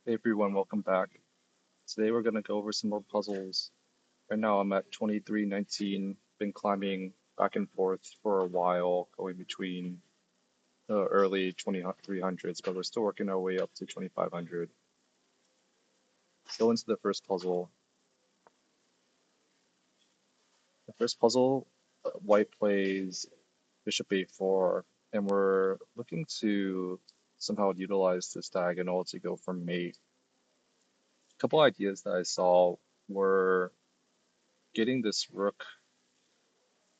Hey everyone, welcome back. Today we're gonna go over some more puzzles. Right now I'm at 2319, been climbing back and forth for a while, going between the early 2300s, but we're still working our way up to 2500. Let's go into the first puzzle. The first puzzle, white plays bishop a4, and we're looking to somehow utilize this diagonal to go for mate. A couple ideas that I saw were getting this rook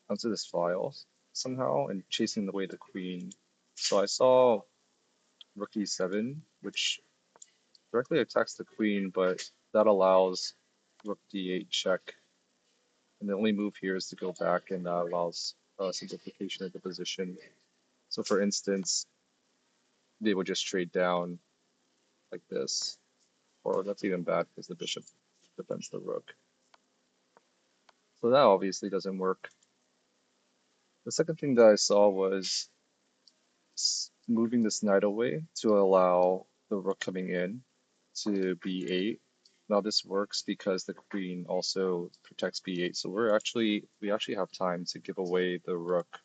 onto this file somehow and chasing away the queen. So I saw rook e7, which directly attacks the queen, but that allows rook d8 check. And the only move here is to go back, and that allows simplification of the position. So for instance, they would just trade down like this, or that's even bad because the bishop defends the rook. So that obviously doesn't work. The second thing that I saw was moving this knight away to allow the rook coming in to b8. Now this works because the queen also protects b8, so we actually have time to give away the rook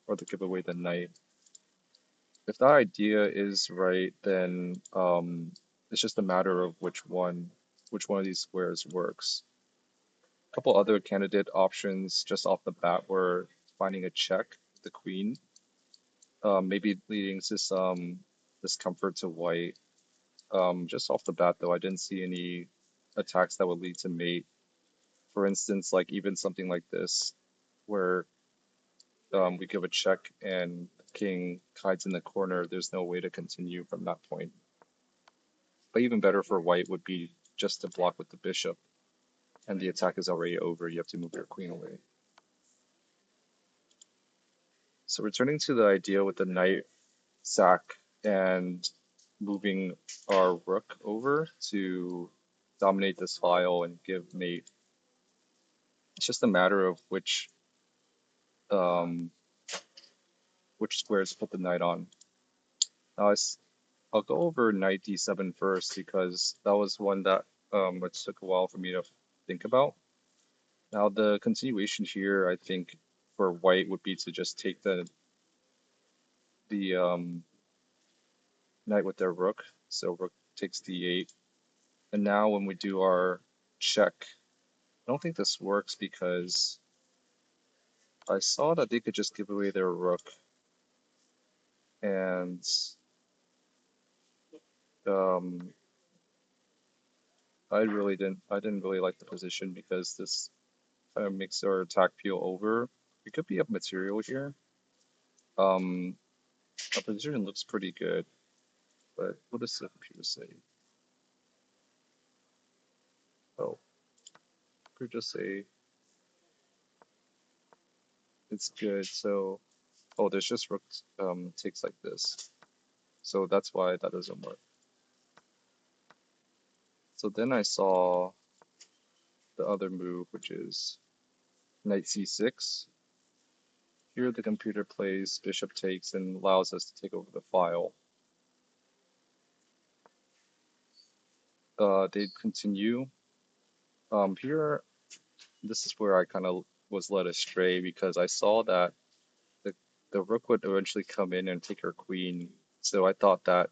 or to give away the knight. If that idea is right, then it's just a matter of which one of these squares works. A couple other candidate options just off the bat were finding a check with the queen, maybe leading to some discomfort to white. Just off the bat, though, I didn't see any attacks that would lead to mate. For instance, like even something like this, where we give a check and the king hides in the corner, there's no way to continue from that point. But even better for white would be just to block with the bishop, and the attack is already over. You have to move your queen away. So returning to the idea with the knight sack and moving our rook over to dominate this file and give mate. It's just a matter of um, which squares to put the knight on. Now I'll go over knight d7 first because that was one that it took a while for me to think about. Now the continuation here, I think, for white would be to just take the knight with their rook. So rook takes d8, and now when we do our check, I don't think this works because I saw that they could just give away their rook, and um, I didn't really like the position because this kind of makes our attack peel over. We could be up material here. Um, our position looks pretty good, but what does the computer say? Oh, could just say it's good. So, oh, there's just rook takes like this. So that's why that doesn't work. So then I saw the other move, which is knight c6. Here the computer plays bishop takes and allows us to take over the file. They continue. Here, this is where I kind of was led astray because I saw that the, the rook would eventually come in and take her queen. So I thought that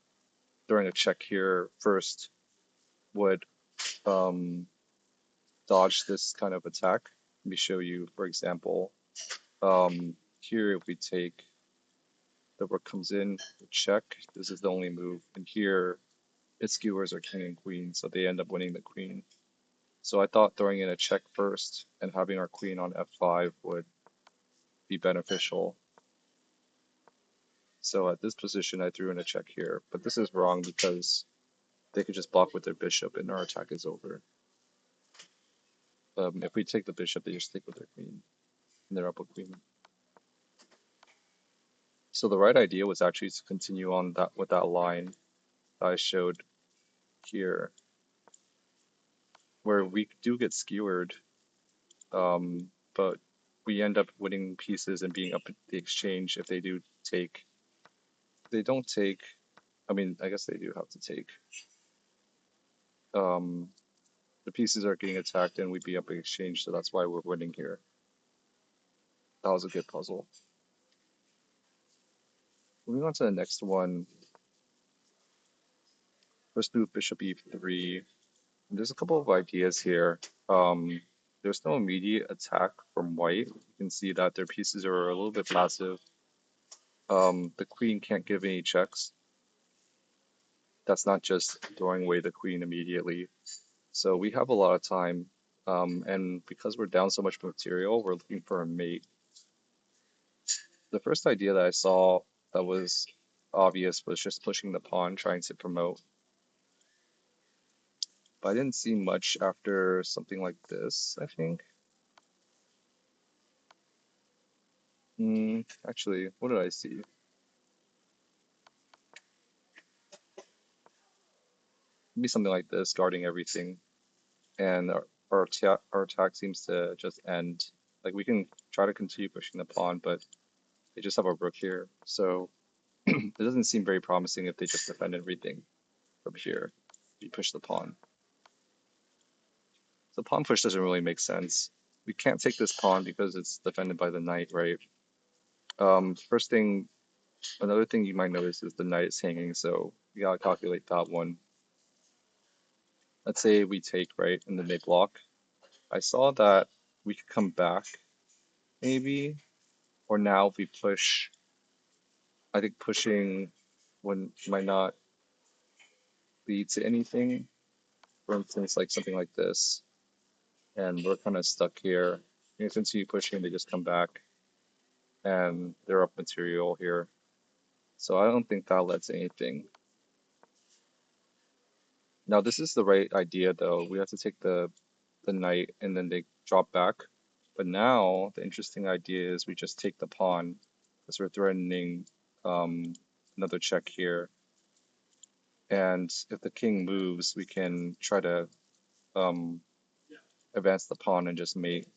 throwing a check here first would um, dodge this kind of attack. Let me show you, for example, here if we take the rook comes in, check, this is the only move, and here it skewers our king and queen, so they end up winning the queen. So I thought throwing in a check first and having our queen on f5 would be beneficial. So at this position, I threw in a check here, but this is wrong because they could just block with their bishop and our attack is over. If we take the bishop, they just stick with their queen and they're up a queen. So the right idea was actually to continue on that with that line that I showed here, where we do get skewered, but we end up winning pieces and being up at the exchange if they do take. They don't take. I mean, I guess they do have to take. um, the pieces are getting attacked and we'd be up in exchange, so that's why we're winning here. That was a good puzzle. Moving on to the next one. First move, bishop e3. There's a couple of ideas here. Um, there's no immediate attack from white. You can see that their pieces are a little bit passive. The queen can't give any checks. That's not just throwing away the queen immediately. So we have a lot of time. And because we're down so much material, we're looking for a mate. The first idea that I saw that was obvious was just pushing the pawn, trying to promote. But I didn't see much after something like this, I think. Actually, what did I see? Maybe something like this, guarding everything. And our attack seems to just end. Like we can try to continue pushing the pawn, but they just have a rook here. So it doesn't seem very promising if they just defend everything from here. You push the pawn. So pawn push doesn't really make sense. We can't take this pawn because it's defended by the knight, right? First thing, another thing you might notice is the knight is hanging, so you gotta calculate that one. Let's say we take, right, and then they block. I saw that we could come back, maybe, or now if we push, I think pushing might not lead to anything. For instance, like something like this, and we're kind of stuck here. You continue pushing, they just come back, and they're up material here. So I don't think that led to anything. Now this is the right idea though. We have to take the knight and then they drop back. But now the interesting idea is we just take the pawn because we're threatening another check here. And if the king moves, we can try to um, advance the pawn and just mate.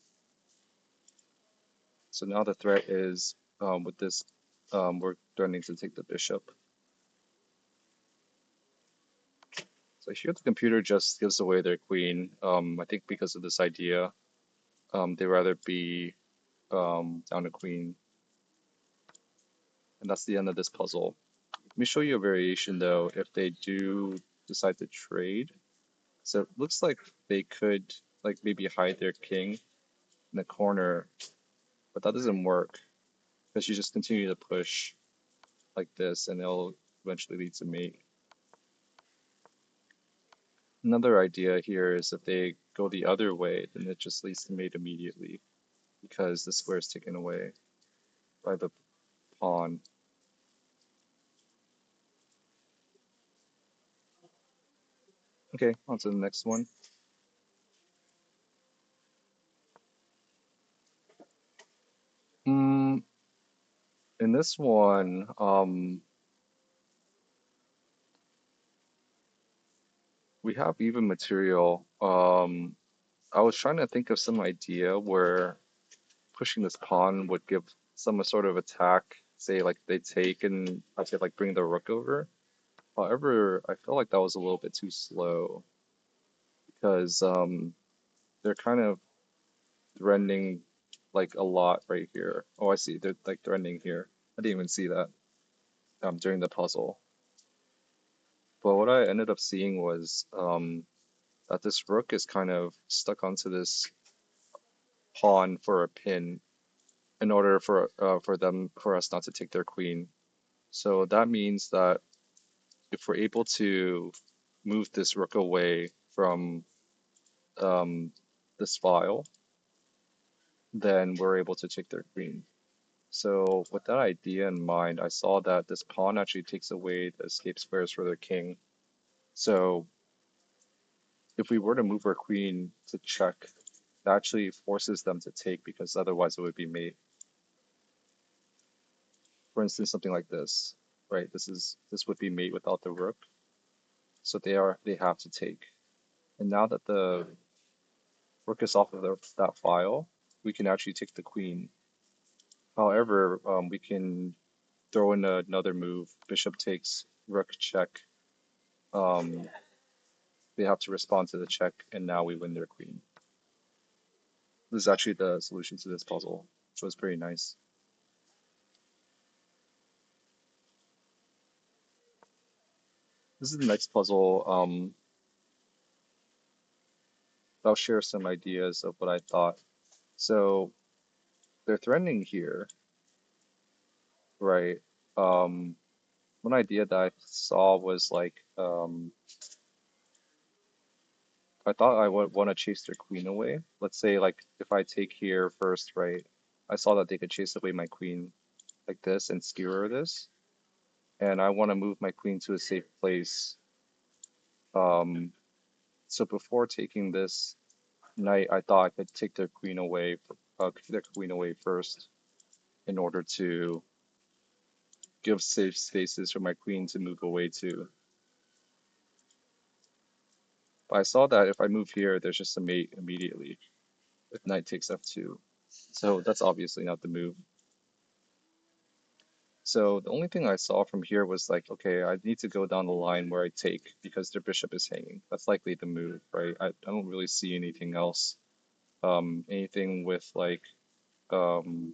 So now the threat is with this, we're threatening to take the bishop. So here the computer just gives away their queen. I think because of this idea, they'd rather be down a queen. And that's the end of this puzzle. Let me show you a variation though, if they do decide to trade. So it looks like they could like maybe hide their king in the corner, but that doesn't work because you just continue to push like this and it'll eventually lead to mate. Another idea here is if they go the other way, then it just leads to mate immediately because the square is taken away by the pawn. Okay, on to the next one. Mm, in this one, we have even material. I was trying to think of some idea where pushing this pawn would give some sort of attack, say like they take and I could like bring the rook over. However, I felt like that was a little bit too slow because they're kind of threatening like a lot right here. Oh, I see. They're like threatening here. I didn't even see that during the puzzle. But what I ended up seeing was that this rook is kind of stuck onto this pawn for a pin in order for us not to take their queen. So that means that if we're able to move this rook away from um, this file, then we're able to take their queen. So with that idea in mind, I saw that this pawn actually takes away the escape squares for their king. So if we were to move our queen to check, that actually forces them to take because otherwise it would be mate. For instance, something like this, right? This would be mate without the rook. So they have to take. And now that the rook is off of that file, we can actually take the queen. However, we can throw in another move. Bishop takes, rook check. Um, they have to respond to the check, and now we win their queen. This is actually the solution to this puzzle, which was pretty nice. This is the next puzzle. I'll share some ideas of what I thought. So they're threatening here, right? Um, one idea that I saw was like, I thought I would want to chase their queen away. Let's say like if I take here first, right? I saw that they could chase away my queen like this and skewer this, and I want to move my queen to a safe place. Um, so before taking this knight, I thought I could take their queen away, their queen away first in order to give safe spaces for my queen to move away to. But I saw that if I move here, there's just a mate immediately if knight takes f2. So that's obviously not the move. So the only thing I saw from here was like, okay, I need to go down the line where I take because their bishop is hanging. That's likely the move, right? I don't really see anything else. Anything with like, um,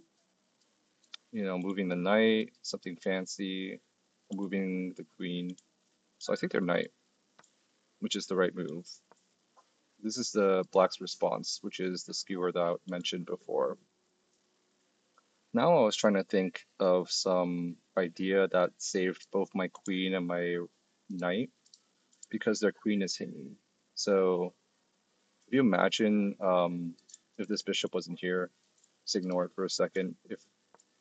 moving the knight, something fancy, moving the queen. So I think they're knight, which is the right move. This is the black's response, which is the skewer that I mentioned before. Now I was trying to think of some idea that saved both my queen and my knight because their queen is hanging. So if you imagine if this bishop wasn't here, just ignore it for a second. If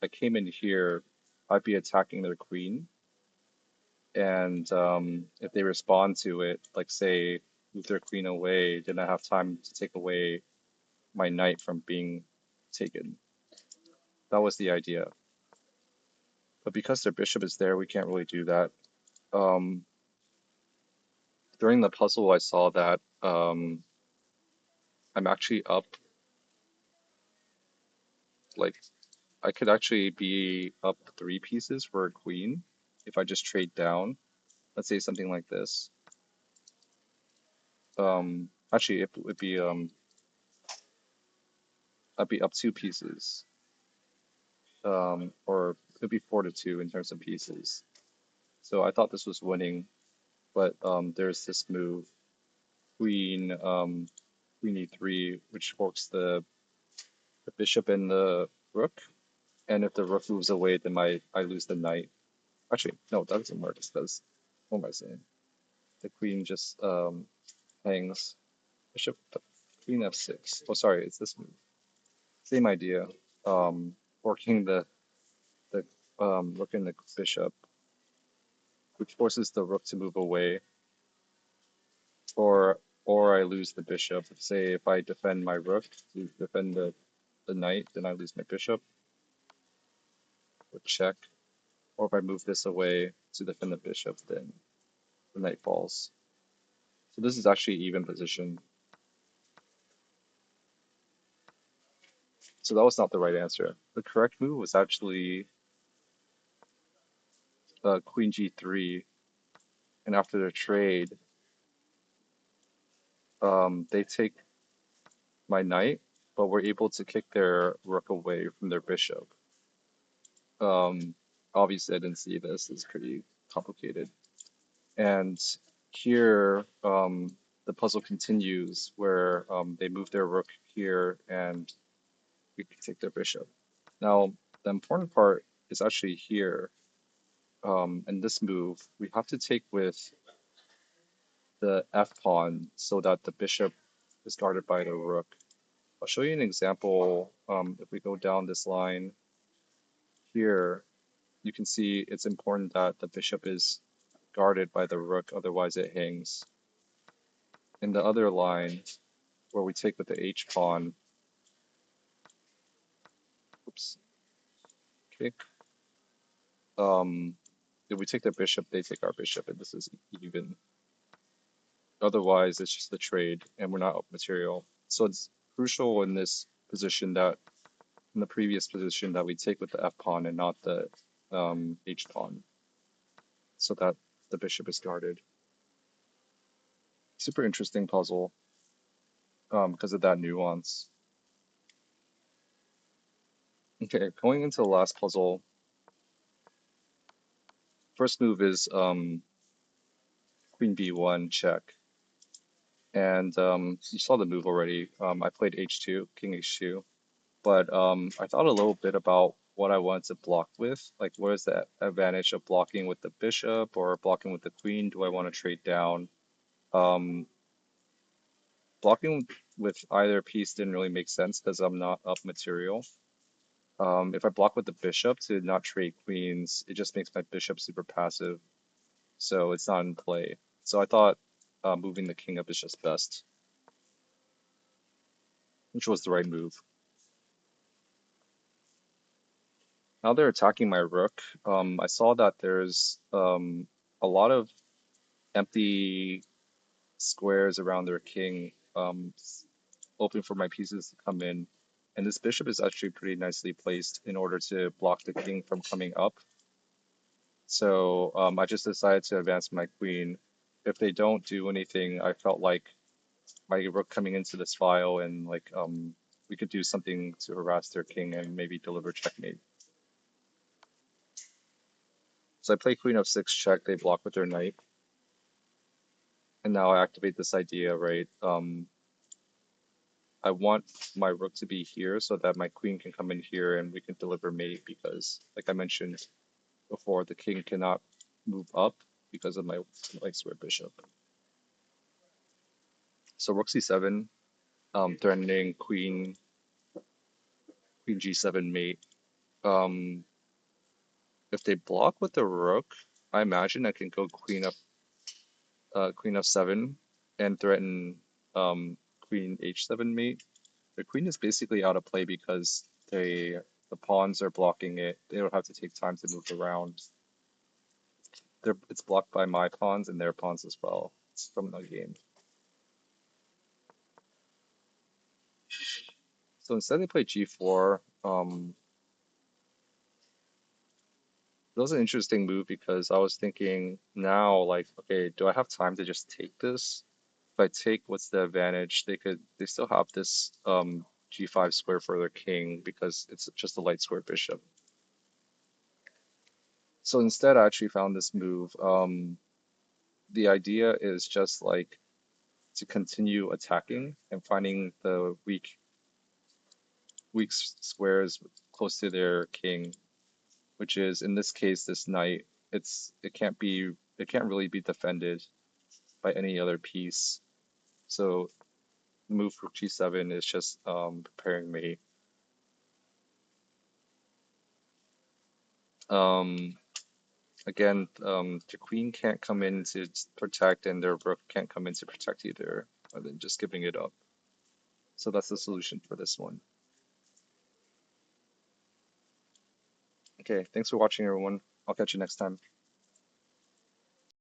I came in here, I'd be attacking their queen. And if they respond to it, like say, move their queen away, then I have time to take away my knight from being taken. That was the idea. But because their bishop is there, we can't really do that. Um, During the puzzle, I saw that I'm actually up, like, I could actually be up 3 pieces for a queen if I just trade down. Let's say something like this. Actually, it would be I'd be up 2 pieces, or it would be 4-2 in terms of pieces. So I thought this was winning, but there's this move, queen queen e3, which forks the bishop and the rook. And if the rook moves away, then I lose the knight. Actually, no, that doesn't work because what am I saying? The queen just hangs. Bishop, queen f6. Oh, sorry, it's this move. Same idea. Forking the rook and the bishop, which forces the rook to move away, or I lose the bishop. Say if I defend my rook to defend the knight, then I lose my bishop with check. Or if I move this away to defend the bishop, then the knight falls. So this is actually even position. So that was not the right answer. The correct move was actually queen g3, and after the trade, they take my knight, but we're able to kick their rook away from their bishop. Um, Obviously, I didn't see this. It's pretty complicated. And here, the puzzle continues where they move their rook here, and we can take their bishop. Now, the important part is actually here. In this move, we have to take with the f pawn so that the bishop is guarded by the rook. I'll show you an example. If we go down this line here, you can see it's important that the bishop is guarded by the rook, otherwise it hangs. In the other line, where we take with the h pawn, oops, okay. If we take their bishop, they take our bishop, and this is even. Otherwise, it's just the trade, and we're not up material. So it's crucial in this position that, in the previous position, that we take with the f pawn and not the h pawn, so that the bishop is guarded. Super interesting puzzle because of that nuance. Okay, going into the last puzzle, first move is Queen B1 check. And you saw the move already. I played H2, King H2, but I thought a little bit about what I wanted to block with. Like, what is the advantage of blocking with the bishop or blocking with the queen? Do I want to trade down? Um, Blocking with either piece didn't really make sense because I'm not up material. If I block with the bishop to not trade queens, it just makes my bishop super passive, so it's not in play. So I thought moving the king up is just best, which was the right move. Now they're attacking my rook. I saw that there's a lot of empty squares around their king, open for my pieces to come in. And this bishop is actually pretty nicely placed in order to block the king from coming up. So I just decided to advance my queen. If they don't do anything, I felt like my rook coming into this file and like we could do something to harass their king and maybe deliver checkmate. So I play queen f6 check, they block with their knight. And now I activate this idea, right? I want my rook to be here so that my queen can come in here and we can deliver mate because, like I mentioned before, the king cannot move up because of my light square bishop. So rook c7, threatening queen g7 mate. Um, if they block with the rook, I imagine I can go queen f7 and threaten queen h7 mate. The queen is basically out of play because the pawns are blocking it. They don't have to take time to move around. It's blocked by my pawns and their pawns as well. It's from the game. So instead they play g4. That was an interesting move because I was thinking now, like, okay, do I have time to just take this? If I take, what's the advantage? They still have this g5 square for their king because it's just a light square bishop. So instead, I actually found this move. The idea is just like to continue attacking and finding the weak squares close to their king, which is in this case this knight. It can't really be defended by any other piece. So move for g7 is just preparing mate. Um, Again, the queen can't come in to protect, and their rook can't come in to protect either. And then just giving it up. So that's the solution for this one. Okay, thanks for watching, everyone. I'll catch you next time.